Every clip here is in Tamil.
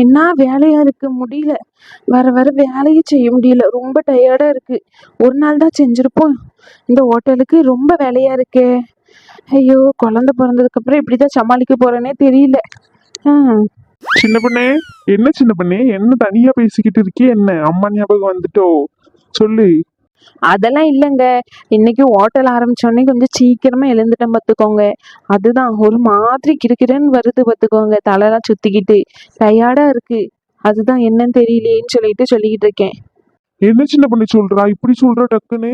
என்ன வேலையா இருக்கு, முடியல. வர வர வேலையை செய்ய முடியல, ரொம்ப டயர்டா இருக்கு. ஒரு நாள் தான் செஞ்சிருப்போம். இந்த ஹோட்டலுக்கு ரொம்ப வேலையா இருக்கே. ஐயோ, குழந்தை பிறந்ததுக்கு அப்புறம் இப்படிதான் சமாளிக்க போறேனே தெரியல. சின்ன பொண்ணே, என்ன சின்ன பொண்ணே, என்ன தனியா பேசிக்கிட்டு இருக்கியே? என்ன அம்மா ஞாபகம் வந்துட்டோ? சொல்லு. அதெல்லாம் இல்லைங்க. இன்னைக்கு ஹோட்டல் ஆரம்பிச்சோடனே கொஞ்சம் சீக்கிரமா எழுந்துட்டேன் பார்த்துக்கோங்க. அதுதான் ஒரு மாதிரி கிறுகிறுன்னு வருது பார்த்துக்கோங்க, தலைலாம் சுத்திக்கிட்டு டயர்டா இருக்கு. அதுதான் என்னன்னு தெரியலையேன்னு சொல்லிக்கிட்டு இருக்கேன். என்ன சின்ன பொண்ணு சொல்றா, இப்படி சொல்ற டக்குன்னு?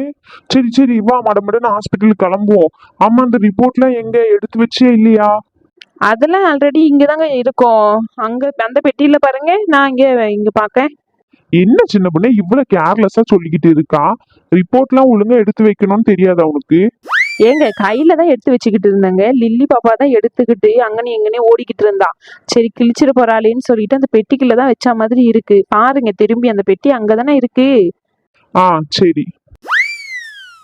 சரி சரி, வா மடமடன்னு ஹாஸ்பிட்டலுக்கு கிளம்புவோம். ஆமா, அந்த ரிப்போர்ட்லாம் எங்க எடுத்து வச்சே இல்லையா? அதெல்லாம் ஆல்ரெடி இங்கதாங்க இருக்கோம். அங்க அந்த பெட்டியில பாருங்க, நான் இங்க பாக்கேன். என்ன சின்ன பொண்ணு இவ்வளவு கேர்லெஸ்ஸா சொல்லிக்கிட்டு இருக்கா? ரிப்போர்ட்லாம் ஒழுங்கா எடுத்து வைக்கணும்னு தெரியாதா உனக்கு? ஏங்க, கையில தான் எடுத்து வச்சுக்கிட்டு இருந்தாங்க. லில்லி பாப்பா தான் எடுத்துக்கிட்டு அங்கனே எங்கனே ஓடிக்கிட்டு இருந்தா. சரி, கிழிச்சிட போறாளேன்னு சொல்லிட்டு அந்த பெட்டிக்குள்ள தான் வச்ச மாதிரி இருக்கு. பாருங்க, திரும்பி அந்த பெட்டி அங்கதானே இருக்கு. ஆ சரி.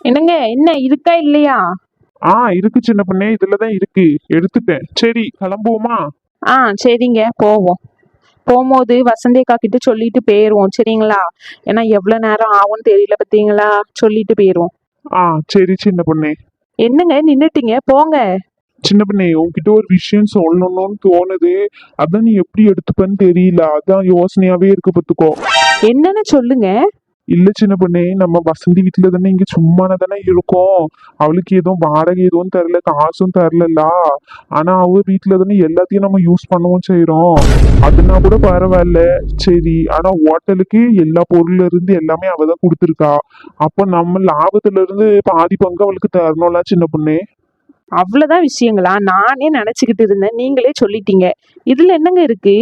என்னங்க, என்ன இருக்கா இல்லையா? இருக்கு சின்ன பொண்ணே, இதுலதான் இருக்கு, எடுத்துட்டேன். சரி கிளம்புவோமா? சரிங்க, போவோம். போகும்போது வசந்தி அக்கா கிட்ட சொல்லிட்டு போயிருவோம், சரிங்களா? ஏன்னா எவ்வளவு நேரம் ஆகும்னு தெரியல, பார்த்தீங்களா? சொல்லிட்டு போயிருவோம். சரி சின்ன பொண்ணே. என்னங்க நின்னுட்டீங்க, போங்க. சின்ன பொண்ணே, உன்கிட்ட ஒரு விஷயம் சொல்லணும்னு தோணுது. அதான் நீ எப்படி எடுத்துப்பன்னு தெரியல, அதான் யோசனையாவே இருக்கு பத்துக்கோ. என்னன்னு சொல்லுங்க. இல்ல சின்ன பொண்ணே, நம்ம வசந்தி வீட்டுல தானே இங்க சும்மானா தானே இருக்கோம். அவளுக்கு எதுவும் வாடகை எதுவும் தரல, காசும் தரல. ஆனா அவ வீட்டுல தானே எல்லாத்தையும் நம்ம யூஸ் பண்ணவும் செய்யறோம். அதுனா கூட பரவாயில்ல. சரி, ஆனா ஹோட்டலுக்கு எல்லா பொருள்ல இருந்து எல்லாமே அவதான் கொடுத்துருக்கா. அப்ப நம்ம லாபத்துல இருந்து பாதி பங்கு அவளுக்கு தரணும்ல சின்ன பொண்ணே. அவ்வளவுதான் விஷயங்களா? நானே நினைச்சுக்கிட்டு இருந்தேன், நீங்களே சொல்லிட்டீங்க. இதுல என்னங்க இருக்கு?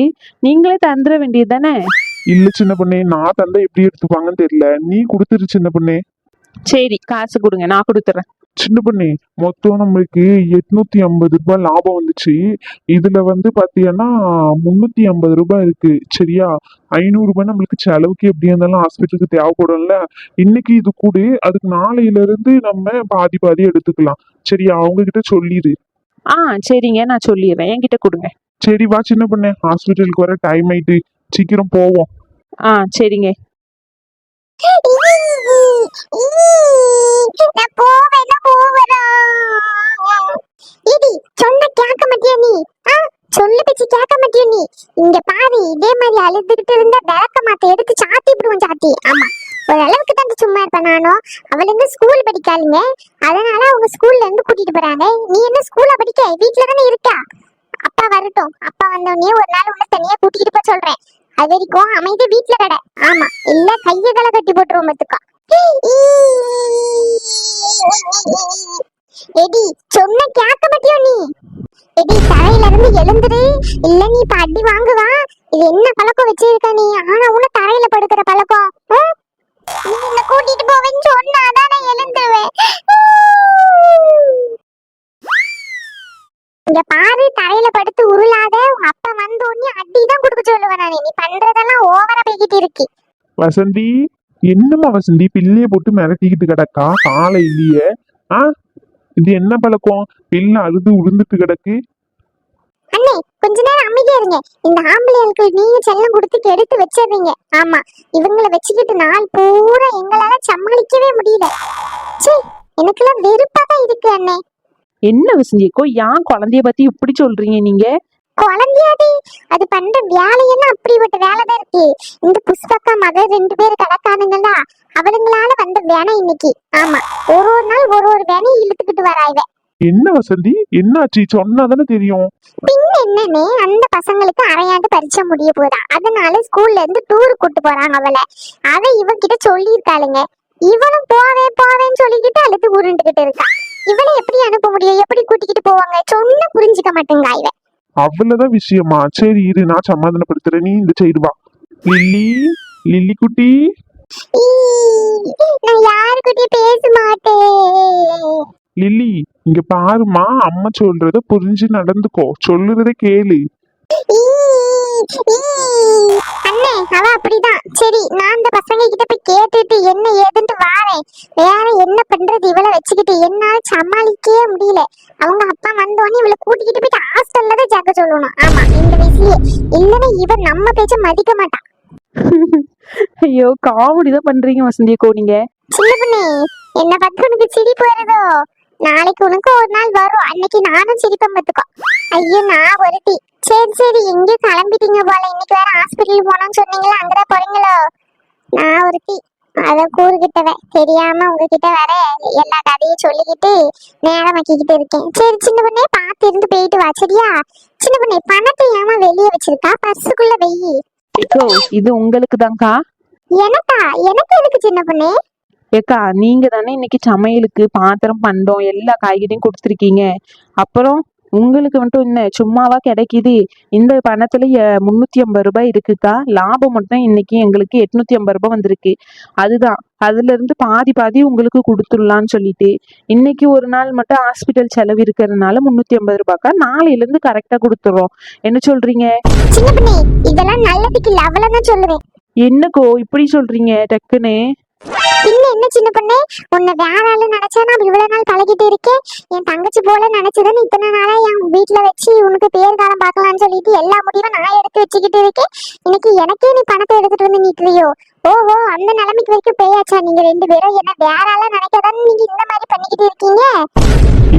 நீங்களே தந்துட வேண்டியது தானே. இல்ல சின்ன பொண்ணே, நான் தந்தா எப்படி எடுத்துப்பாங்கன்னு தெரியல. நீ கொடுத்துரு சின்ன பொண்ணே. சரி, காசு கொடுங்க, நான் கொடுத்துறேன். சின்ன பொண்ணே, மொத்தம் நம்மளுக்கு 850 ரூபாய் லாபம் வந்துச்சு. இதுல பாத்தீங்கன்னா 350 ரூபாய் இருக்கு. சரியா? 500 ரூபாய் நம்மளுக்கு செலவுக்கு எப்படியா இருந்தாலும் ஹாஸ்பிட்டலுக்கு தேவைப்படும்ல. இன்னைக்கு இது கூட, அதுக்கு நாளையில இருந்து நம்ம பாதி பாதி எடுத்துக்கலாம். சரியா? அவங்க கிட்ட சொல்லிடு. சரிங்க, நான் சொல்லிடுறேன். என்கிட்ட கொடுங்க. சரி வா சின்ன பொண்ணே, ஹாஸ்பிட்டலுக்கு வர டைம் ஆயிட்டு, சீக்கிரம் போவோம். சரிங்க. சொல்லு பேச்சு கேட்க மாட்டியா நீ? இங்க பாரு, இதே மாதிரி அழுதுகிட்டு இருந்தா விளக்க மாத்த எடுத்து சாத்தி விடுவோம். சாத்தி, ஆமா, ஒரு அளவுக்கு தான் சும்மா இருப்பேன் நானும். அவளுங்க ஸ்கூல் படிக்காளுங்க, அதனால அவங்க ஸ்கூல்ல இருந்து கூட்டிட்டு போறாங்க. நீ என்ன ஸ்கூல்ல படிக்க? வீட்டுல தானே இருக்கா. அப்பா வரட்டும், அப்பா வந்தோடனே ஒரு நாள் உன்னை தனியா கூட்டிட்டு போய் சொல்றேன். அது வரைக்கும் அமைதி வீட்டுல கடை. ஆமா, இல்ல கைய களை கட்டி போட்டுருவோம் பத்துக்கா. எடி, சொன்ன கேட்க மாட்டியோ நீ? எடி, தரையில இருந்து எழுந்துரு, இல்ல நீ இப்ப அடி வாங்குவா. இது என்ன பழக்கம் வச்சிருக்க நீ? ஆனா உன்ன தரையில படுக்கிற பழக்கம். நீ என்ன கூட்டிட்டு போவேன்னு சொன்னாதான் நான் எழுந்துருவேன். இங்க பாரு, தரையில படுத்து உருளாத. உங்க அப்பா வந்த உடனே அடிதான் கொடுக்க சொல்லுவேன் நானு. நீ பண்றதெல்லாம் ஓவரா போய்கிட்டு இருக்கு. வசந்தி, என்னம்மா வசந்தி பிள்ளைய போட்டு மிரட்டிக்கிட்டு கிடக்கா? காலை இல்லையே. இது என்ன பழக்கம்? பிள்ளை அழுது உளுந்துட்டு கிடக்கு. அண்ணே, கொஞ்ச நேரம் அமைதியா இருங்க. இந்த ஆம்பளைகளுக்கு நீங்க செல்லம் கொடுத்து கெடுத்து வச்சிடுறீங்க. ஆமா, இவங்களை வச்சுக்கிட்டு நாள் பூரா எங்களால சமாளிக்கவே முடியல. சே, எனக்குலாம் வெறுப்பா தான் இருக்கு அண்ணே. என்ன வசந்தியக்கோ, ஏன் குழந்தைய பத்தி இப்படி சொல்றீங்க நீங்க? குழந்தையாடி, அது பண்ற வேலையெல்லாம் அப்படிப்பட்ட வேலைதான் இருக்கு. இந்த புஷ்பக்கா மக 2 பேர் கிடக்கானுங்களா, அவளுங்களால வந்த வேணை இன்னைக்கு. ஆமா, ஒரு நாள் ஒரு வேணையை இழுத்துக்கிட்டு வராய்வ. என்ன வசந்தி, என்னாச்சு? சொன்னாதானே தெரியும். பின்ன என்னன்னு, அந்த பசங்களுக்கு அரையாண்டு பரீட்சை முடிய போதா, அதனால ஸ்கூல்ல இருந்து டூர் கூட்டு போறாங்க அவளை. அதை இவங்கிட்ட சொல்லியிருக்காளுங்க. இவளும் போவேன்னு சொல்லிக்கிட்டு அழுது உருண்டுகிட்டு இருக்கா. இவளை எப்படி அனுப்ப முடியும்? எப்படி கூட்டிக்கிட்டு போவாங்க? சொன்ன புரிஞ்சுக்க மாட்டேங்க இவ. அவ்வளவுதான் விஷயமா? சரி இரு, நான் சமாதானப்படுத்துறேன். நீ இந்த சைடு வா. லில்லி குட்டி. நான் யாருக்கிட்டயும் பேச மாட்டேன். லில்லி, இங்க பாருமா, அம்மா சொல்றத புரிஞ்சு நடந்துக்கோ. சொல்லுறத கேளு. அண்ணே, அவ அப்படிதான். சரி, நான் அந்த பசங்க கிட்ட போய் கேட்டுட்டு என்ன ஏதுன்ட்டு வாரேன். வேற என்ன பண்றது, இவளை வச்சுக்கிட்டு என்னால சமாளிக்கவே முடியல. அவங்க அப்பா வந்தோடனே இவளை கூட்டிக்கிட்டு போயிட்டு ஹாஸ்டல்ல தான் சேர்க்க சொல்லணும். ஆமா, இந்த வயசுலயே. இல்லன்னா இவன் நம்ம பேச்ச மதிக்க மாட்டான். ஐயோ, காமெடி தான் பண்றீங்க வசந்தி அக்கோ நீங்க. சின்ன பொண்ணு, என்ன பார்த்து உனக்கு சிரிப்பு வருதோ? நாளைக்கு உனக்கு ஒரு நாள் வரும், அன்னைக்கு நானும் சிரிப்பேன் பார்த்துக்கோ. ஐயோ, நான் ஒருத்தி. சரி சரி, எங்க கிளம்பிட்டீங்க போல. இன்னைக்கு வேற ஹாஸ்பிட்டல் போனோம்னு சொன்னீங்களா, அங்கதான் போறீங்களோ? நான் ஒருத்தி அத கூறுகிட்டவ தெரியாம உங்ககிட்ட வேற எல்லா கதையும் சொல்லிக்கிட்டு நேரம் ஆக்கிக்கிட்டு இருக்கேன். சரி சின்ன பொண்ணே, பார்த்து இருந்து போயிட்டு வா, சரியா? சின்ன பொண்ணே, பணத்தை ஏமா வெளியே வச்சிருக்கா? பர்சுக்குள்ள வெயி. ஏக்கோ, இது உங்களுக்கு தான்க்கா. எனக்கா? எனக்கு எதுக்கு சின்ன பொண்ணே? ஏக்கா, நீங்க தானே இன்னைக்கு சமையலுக்கு பாத்திரம் பண்டம் எல்லா காய்கறியும் கொடுத்துருக்கீங்க. அப்புறம் உங்களுக்கு மட்டும் என்ன சும்மாவா கிடைக்குது? இந்த பணத்துல 350 ரூபாய் இருக்குக்கா. லாபம் மட்டும் இன்னைக்கு எங்களுக்கு 850 ரூபாய் வந்திருக்கு. அதுதான், அதுல இருந்து பாதி பாதி உங்களுக்கு கொடுத்துடலான்னு சொல்லிட்டு இன்னைக்கு ஒரு நாள் மட்டும் ஹாஸ்பிட்டல் செலவு இருக்கிறதுனால 350 ரூபாய்க்கா. நாளையில இருந்து கரெக்டா கொடுத்துறோம். என்ன சொல்றீங்க? சின்ன பொண்ணே, இதெல்லாம் நல்லதுக்கு இல்ல, அவ்வளவுதான் சொல்லுவேன். என்னக்கோ இப்படி சொல்றீங்க டக்குன்னு? பின்ன என்ன சின்ன பொண்ணே, உன்னை வேற ஆளு நினைச்சா நான் இவ்வளவு நாள் பழகிட்டு இருக்கேன். என் தங்கச்சி போல நினைச்சதுன்னு இத்தனை நாளா என் வீட்டுல வச்சு உனக்கு பேர் காலம் பார்க்கலாம்னு சொல்லிட்டு எல்லா முடிவும் நான் எடுத்து வச்சுக்கிட்டு இருக்கேன். இன்னைக்கு எனக்கே நீ பணத்தை எடுத்துட்டு வந்து நீட்டுறியோ? ஓஹோ, அந்த நிலைமைக்கு வரைக்கும் போயாச்சா நீங்க ரெண்டு பேரும்? என்ன வேற ஆளா நினைக்காதான்னு நீங்க இந்த மாதிரி பண்ணிக்கிட்டு இருக்கீங்க?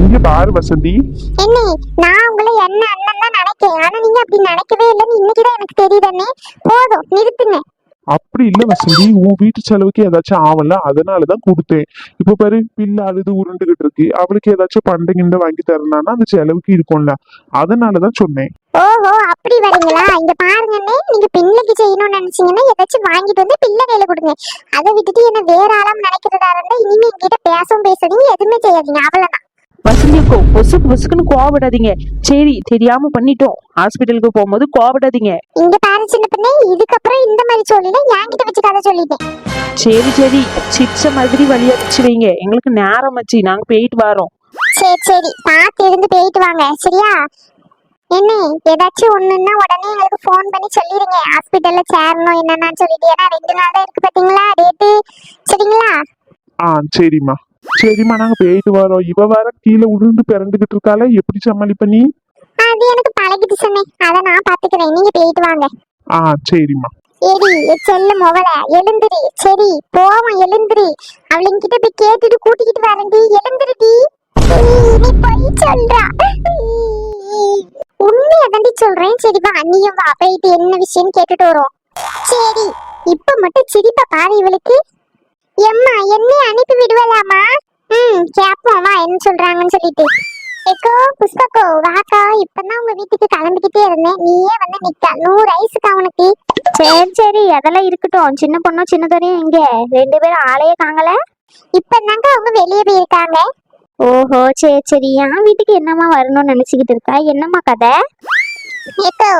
இங்க பாரு வசந்தி, என்ன, நான் உங்களை என்ன அண்ணன் தான் நினைக்கிறேன், ஆனா நீங்க அப்படி நினைக்கவே இல்லைன்னு இன்னைக்குதான் எனக்கு தெரியுதுன்னே. போதும், நிறுத்துங்க. அப்படி இல்ல வசந்தி, உன் வீட்டு செலவுக்கு ஏதாச்சும் ஆவல, அதனாலதான் கொடுத்தேன். இப்ப பாரு, பிள்ளை அழுது உருண்டுகிட்டு இருக்கு, அவளுக்கு ஏதாச்சும் பண்டை கிண்டை வாங்கி தரணும்னா அந்த செலவுக்கு இருக்கும்ல, அதனாலதான் சொன்னேன். ஓஹோ, அப்படி வரீங்களா? இங்க பாருங்கண்ணே, நீங்க பிள்ளைக்கு செய்யணும்னு நினைச்சீங்கன்னா ஏதாச்சும் வாங்கிட்டு வந்து பிள்ளை கையில கொடுங்க. அதை விட்டுட்டு என்ன வேற ஆளாம் நினைக்கிறதா இருந்தா இனிமே என்கிட்ட பேசவும் பேசாதீங்க, எதுவுமே செய்யாதீங்க, அவ்வளவுதான். வசந்தி அக்கோ, பொசுக்கு பொசுக்குன்னு கோவப்படாதீங்க. சரி, தெரியாம பண்ணிட்டோம். ஹாஸ்பிட்டலுக்கு போகும்போது கோவப்படாதீங்க. இங்க பாரு சின்ன பொண்ணே, இதுக்கப்புறம் இந்த மாதிரி சொல்லல, என்கிட்ட வச்சு கதை சொல்லிட்டேன். சரி சரி, சிப்ஸ மாதிரி வழியா வச்சு வைங்க. எங்களுக்கு நேரம் வச்சு நாங்க போயிட்டு வரோம். சரி சரி, பார்த்து இருந்து போயிட்டு வாங்க, சரியா? என்ன, ஏதாச்சும் ஒண்ணுன்னா உடனே எங்களுக்கு ஃபோன் பண்ணி சொல்லிருங்க. ஹாஸ்பிட்டல்ல சேரணும் என்னன்னு சொல்லிட்டு, ஏன்னா 2 நாள் தான் இருக்கு பாத்தீங்களா டேட்டு, சரிங்களா? சரிம்மா சரிம்மா, நாங்க போயிட்டு வரோம். இவ வேற கீழே உருண்டு பிறண்டுகிட்டு இருக்காள, எப்படி சமாளிப்ப நீ? அது எனக்கு பழகிட்டு சொன்னேன், அதை நான் பாத்துக்கிறேன். நீங்க போயிட்டு வாங்க. சரிம்மா. எடி செல்ல மொவல, எழுந்துரு. சரி போவோம், எழுந்துரு. அவளுங்கிட்ட போய் கேட்டுட்டு கூட்டிக்கிட்டு வரண்டி, எழுந்துருடி. நீ போய் சொல்றா, உண்மையை தாண்டி சொல்றேன். சரி வா, நீயும் வா, போயிட்டு என்ன விஷயம் கேட்டுட்டு வரோம். சரி, இப்ப மட்டும் சிரிப்பா பாரு இவளுக்கு. எம்மா, என்னை அனுப்பி விடுவலாமா? கேப்போம் வா, என்ன சொல்றாங்கன்னு சொல்லிட்டு. ஏக்கோ புஷ்பக்கோ, வாக்கா. இப்பதான் உங்க வீட்டுக்கு கிளம்பிக்கிட்டே இருந்தேன், நீயே வந்து நிக்க. 100 ஐஸுக்கா உனக்கு? சரி சரி, அதெல்லாம் இருக்கட்டும். சின்ன பொண்ணும் சின்னதரையும் எங்க 2 பேரும் ஆளையே காங்கல? இப்பதாங்க அவங்க வெளியே போயிருக்காங்க. ஓஹோ, சரி சரி. என் வீட்டுக்கு என்னம்மா வரணும்னு நினைச்சுக்கிட்டு இருக்கா? என்னம்மா கதை? ஏக்கோ,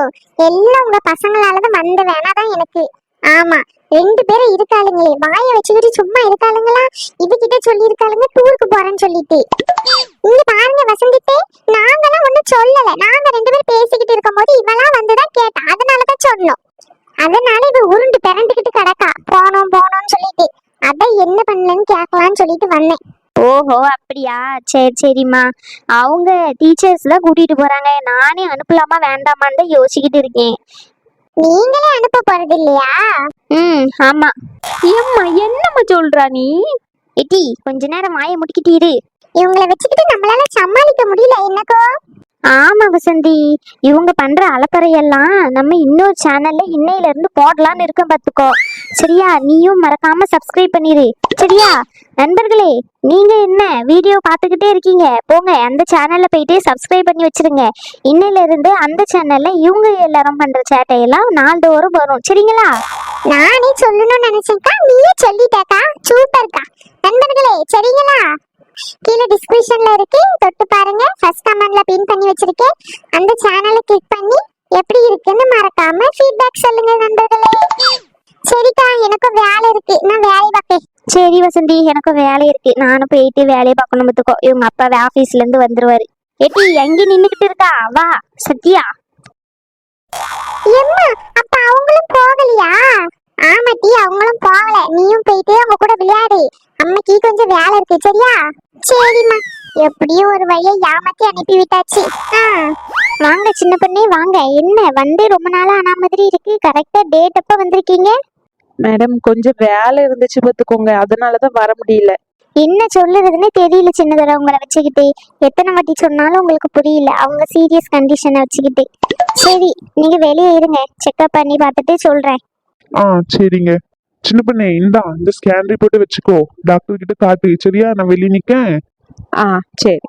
எல்லாம் உங்க பசங்களாலதான் வந்த வேணாதான் எனக்கு. ஆமா, 2 பேரும் இருக்காளுங்களே, வாயை வச்சுக்கிட்டு சும்மா இருக்காளுங்களா? இதுகிட்ட சொல்லி இருக்காளுங்க டூருக்கு போறேன்னு சொல்லிட்டு. இங்க பாருங்க வசந்தித்தே, நாங்கெல்லாம் ஒண்ணும் சொல்லல. நாங்க 2 பேரும் பேசிக்கிட்டு இருக்கும் போது இவெல்லாம் வந்துதான் கேட்டா, அதனாலதான் சொன்னோம். அதனால இவ உருண்டு பிறண்டுகிட்டு கிடக்கா, போனோம் போனோம்னு சொல்லிட்டு. அதான் என்ன பண்ணலன்னு கேட்கலான்னு சொல்லிட்டு வந்தேன். ஓஹோ, அப்படியா? சரி சரிம்மா. அவங்க டீச்சர்ஸ் தான் கூட்டிட்டு போறாங்க. நானே அனுப்பலாமா வேண்டாமான்னு தான் யோசிச்சுக்கிட்டு இருக்கேன். நீங்களே அனுப்ப போறது இல்லையா? ஆமா. ஏம்மா, என்னம்மா சொல்றா நீ? எட்டி, கொஞ்ச நேரம் வாயை முட்டிக்கிட்டு இரு. இவங்களை வச்சுக்கிட்டு நம்மளால சமாளிக்க முடியல என்னக்கோ. ஆமா வசந்தி, இவங்க பண்ற அலப்பறையெல்லாம் நம்ம இன்னொரு சேனல்ல இன்னையில இருந்து போடலான்னு இருக்கேன் பாத்துக்கோ. சரியா? நீயும் மறக்காம சப்ஸ்கிரைப் பண்ணிரு, சரியா? நண்பர்களே, நீங்க என்ன வீடியோ பார்த்துக்கிட்டே இருக்கீங்க, போங்க அந்த சேனல்ல போயிட்டு சப்ஸ்கிரைப் பண்ணி வச்சிருங்க. இன்னையில இருந்து அந்த சேனல்ல இவங்க எல்லாரும் பண்ற சேட்டையெல்லாம் நாள்தோறும் வரும், சரிங்களா? நானே சொல்லணும்னு நினைச்சேன்க்கா, நீயே சொல்லிட்டக்கா. சூப்பர்க்கா. நண்பர்களே, சரிங்களா? கீழே டிஸ்கிரிப்ஷன்ல இருக்கு, தொட்டு பாருங்க. ஃபர்ஸ்ட் கமெண்ட்ல பின் பண்ணி வச்சிருக்கேன், அந்த சேனலை கிளிக் பண்ணி எப்படி இருக்குன்னு மறக்காம ஃபீட்பேக் சொல்லுங்க நண்பர்களே. சரிக்கா, எனக்கும் வேலை இருக்கு, நான் வேலையை பார்ப்பேன். சரி வசந்தி, எனக்கும் வேலை இருக்கு, நானும் போயிட்டு வேலையை பார்க்கணும் பார்த்துக்கோ. இவங்க அப்பா ஆபீஸ்ல இருந்து வந்துருவாரு. எட்டி, எங்க நின்னுகிட்டு இருக்கா? வா சத்யா. எம்மா, அப்ப அவங்களும் போகலையா? ஆமாட்டி, அவங்களும் போகல. நீயும் போயிட்டு அவங்க கூட வேலை இருக்கு சரியா? சரிம்மா, எப்படியும் ஒரு வழியை ஏமாத்தி அனுப்பி விட்டாச்சு. வாங்க சின்ன பொண்ணே வாங்க. என்ன வந்து ரொம்ப நாளா ஆனா மாதிரி இருக்கு. கரெக்டா டேட் அப்ப வந்திருக்கீங்க. மேடம் கொஞ்சம் வேலை இருந்துச்சு பார்த்துக்கோங்க, அதனாலதான் வர முடியல. என்ன சொல்லுறதுன்னு தெரியல சின்னதர உங்களை வச்சுக்கிட்டு. எத்தனை வாட்டி சொன்னாலும் உங்களுக்கு புரியல அவங்க சீரியஸ் கண்டிஷனை வச்சுக்கிட்டு. சரி நீங்க வெளியே இருங்க, செக்அப் பண்ணி பார்த்துட்டு சொல்றேன். சரிங்க. சின்ன பொண்ணே இந்த ஸ்கேன் ரிப்போர்ட்டை வச்சுக்கோ, டாக்டர் கிட்ட காட்டு சரியா? நான் வெளியே நிக்கேன். சரி.